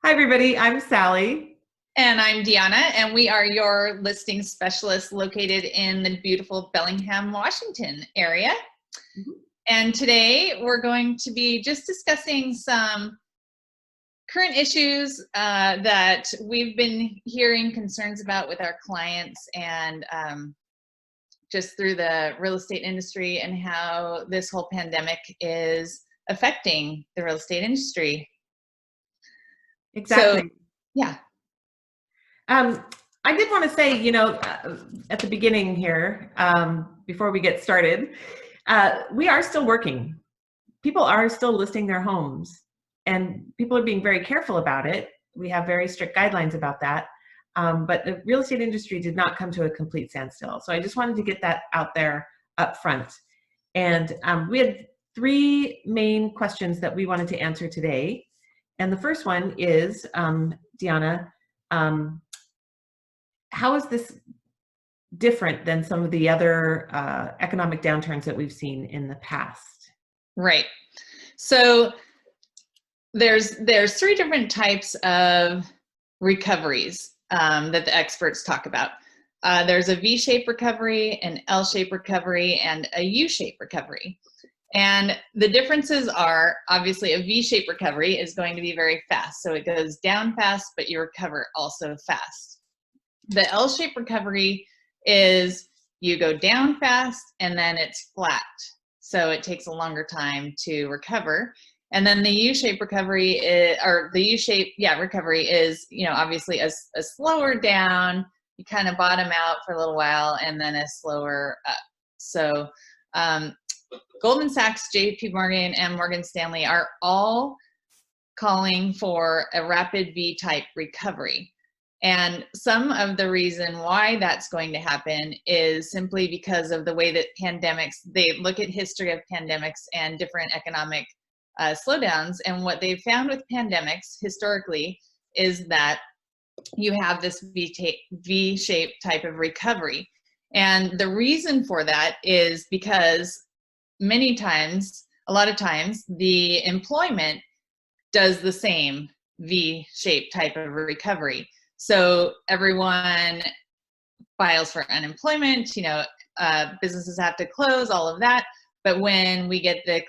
Hi, everybody. I'm Sally. And I'm Deanna, and we are your listing specialists located in the beautiful Bellingham, Washington area. Mhm. And today we're going to be just discussing some current issues that we've been hearing concerns about with our clients and just through the real estate industry and how this whole pandemic is affecting the real estate industry. So, Exactly. yeah. Um, I did want to say, at the beginning here, before we get started, we are still working. People are still listing their homes, and people are being very careful about it. We have very strict guidelines about that. But the real estate industry did not come to a complete standstill. So I just wanted to get that out there up front. And we had three main questions that we wanted to answer today. And the first one is, Deanna, how is this different than some of the other economic downturns that we've seen in the past? Right. So there's three different types of recoveries that the experts talk about. There's a V-shaped recovery, an L-shaped recovery, and a U-shaped recovery. And the differences are obviously a V-shaped recovery is going to be very fast. So it goes down fast, but you recover also fast. The L-shaped recovery is you go down fast and then it's flat. So it takes a longer time to recover. And then the U-shaped recovery is, or the U-shaped, recovery is, obviously a slower down. You kind of bottom out for a little while and then a slower up. So Goldman Sachs, JP Morgan, and Morgan Stanley are all calling for a rapid V-type recovery. And some of the reason why that's going to happen is simply because of the way that pandemics, they look at history of pandemics and different economic slowdowns. And what they've found with pandemics historically is that you have this V-shaped type of recovery. And the reason for that is because a lot of times, the employment does the same V-shaped type of recovery. So everyone files for unemployment, businesses have to close, all of that. But when we get the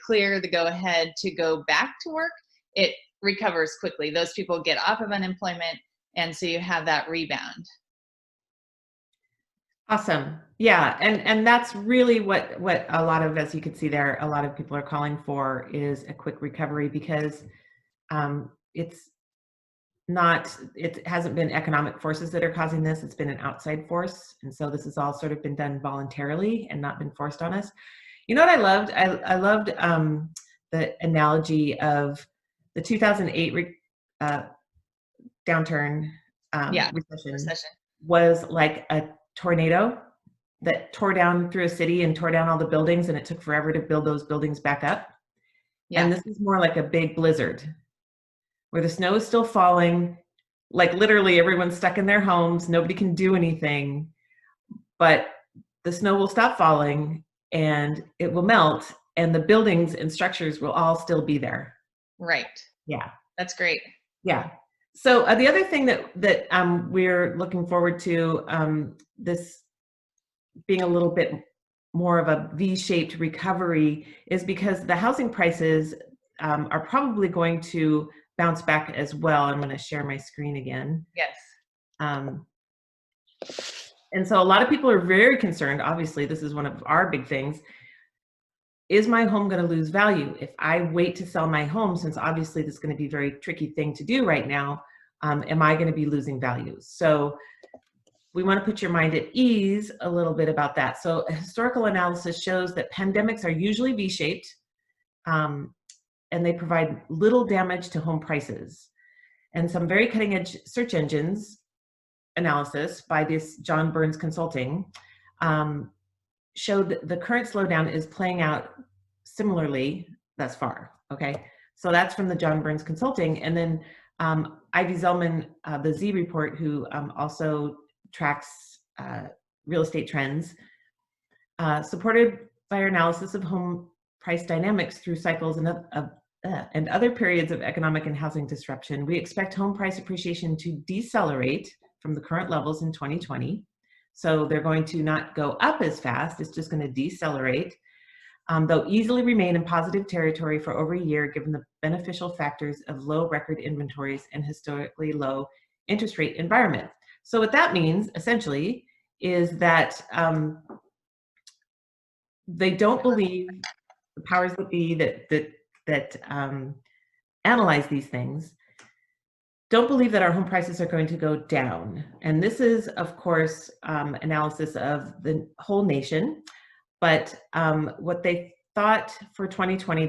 go ahead to go back to work, it recovers quickly. Those people get off of unemployment, and so you have that rebound. Awesome. Yeah, and that's really what a lot of, as you can see there, a lot of people are calling for is a quick recovery because it hasn't been economic forces that are causing this. It's been an outside force. And so this has all sort of been done voluntarily and not been forced on us. You know what I loved? I loved the analogy of the 2008 downturn, recession was like a tornado that tore down through a city and tore down all the buildings, and it took forever to build those buildings back up. Yeah. And this is more like a big blizzard where the snow is still falling, like literally everyone's stuck in their homes, nobody can do anything, but the snow will stop falling and it will melt and the buildings and structures will all still be there. Right. Yeah. That's great. Yeah. So the other thing that we're looking forward to, this being a little bit more of a V-shaped recovery, is because the housing prices are probably going to bounce back as well. I'm going to share my screen again. Yes. And so a lot of people are very concerned. Obviously, this is one of our big things. Is my home going to lose value? If I wait to sell my home, since obviously this is going to be a very tricky thing to do right now, am I going to be losing value? So we want to put your mind at ease a little bit about that. So a historical analysis shows that pandemics are usually V-shaped, and they provide little damage to home prices. And some very cutting edge search engines analysis by this John Burns Consulting showed that the current slowdown is playing out similarly thus far. Okay, so that's from the John Burns Consulting. And then Ivy Zellman, the Z Report, who also tracks real estate trends, supported by our analysis of home price dynamics through cycles of and other periods of economic and housing disruption, we expect home price appreciation to decelerate from the current levels in 2020. So they're going to not go up as fast, it's just going to decelerate. They'll easily remain in positive territory for over a year given the beneficial factors of low record inventories and historically low interest rate environment. So what that means, essentially, is that they don't believe, the powers that be that analyze these things, don't believe that our home prices are going to go down. And this is, of course, analysis of the whole nation. But what they thought for 2020,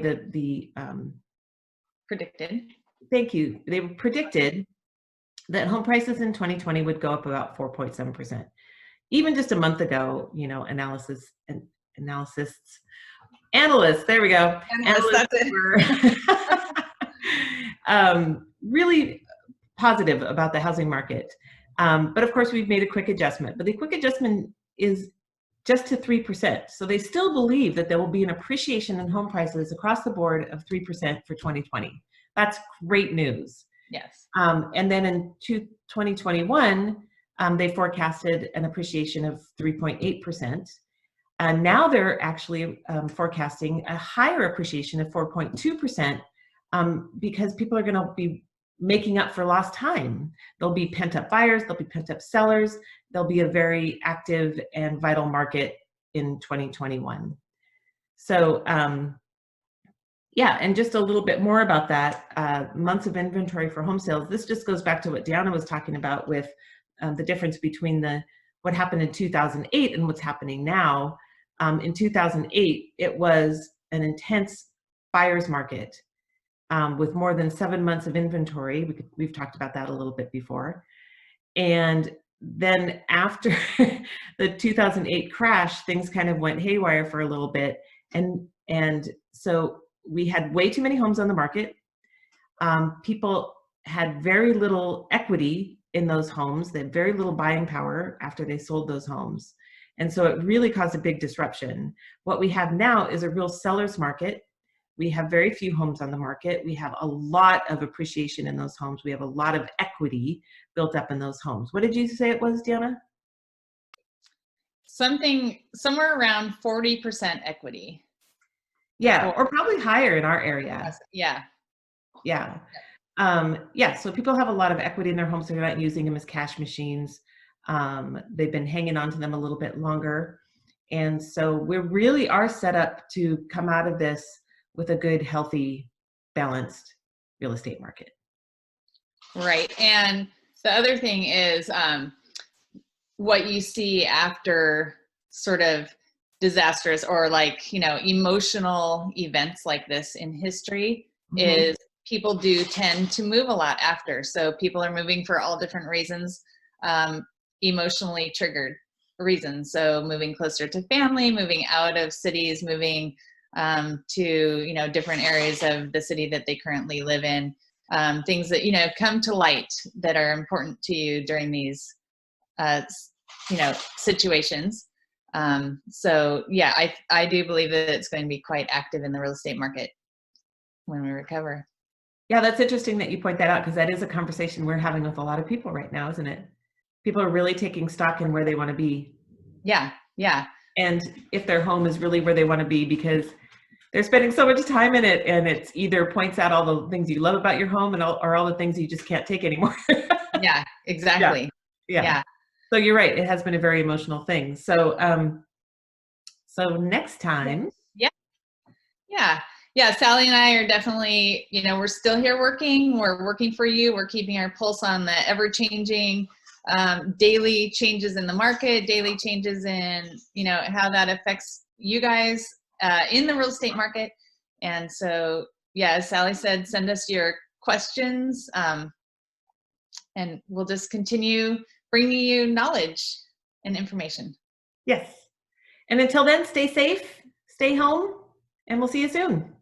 predicted. Thank you. They predicted that home prices in 2020 would go up about 4.7%. Even just a month ago, you know, analysts, there we go. Analysts were really positive about the housing market. But of course, we've made a quick adjustment. But the quick adjustment is just to 3%. So they still believe that there will be an appreciation in home prices across the board of 3% for 2020. That's great news. Yes. And then in 2021, they forecasted an appreciation of 3.8%. And now they're actually forecasting a higher appreciation of 4.2% because people are going to be making up for lost time. There'll be pent-up buyers, there'll be pent-up sellers, there'll be a very active and vital market in 2021. So yeah, and just a little bit more about that, months of inventory for home sales. This just goes back to what Deanna was talking about with the difference between what happened in 2008 and what's happening now. In 2008, it was an intense buyer's market. With more than 7 months of inventory. We've talked about that a little bit before. And then after the 2008 crash, things kind of went haywire for a little bit. And so we had way too many homes on the market. People had very little equity in those homes. They had very little buying power after they sold those homes. And so it really caused a big disruption. What we have now is a real seller's market. We have very few homes on the market. We have a lot of appreciation in those homes. We have a lot of equity built up in those homes. What did you say it was, Deanna? Somewhere around 40% equity. Yeah, or probably higher in our area. Yeah. Yeah. Yeah, so people have a lot of equity in their homes. They're not using them as cash machines. They've been hanging on to them a little bit longer. And so we really are set up to come out of this with a good, healthy, balanced real estate market. Right. And the other thing is what you see after sort of disastrous or like, you know, emotional events like this in history is people do tend to move a lot after. So people are moving for all different reasons, emotionally triggered reasons. So moving closer to family, moving out of cities, moving to, you know, different areas of the city that they currently live in, things that, you know, come to light that are important to you during these, you know, situations. So yeah, I do believe that it's going to be quite active in the real estate market when we recover. Yeah, that's interesting that you point that out because that is a conversation we're having with a lot of people right now, isn't it? People are really taking stock in where they want to be. Yeah, yeah. And if their home is really where they want to be because they're spending so much time in it, and it's either points out all the things you love about your home and or all the things you just can't take anymore. Yeah, exactly. Yeah. So you're right. It has been a very emotional thing. So, so next time. Yeah. Sally and I are definitely, you know, we're still here working. We're working for you. We're keeping our pulse on the ever-changing daily changes in the market, daily changes in, you know, how that affects you guys in the real estate market. And so, yeah, as Sally said, send us your questions and we'll just continue bringing you knowledge and information. Yes. And until then, stay safe, stay home, and we'll see you soon.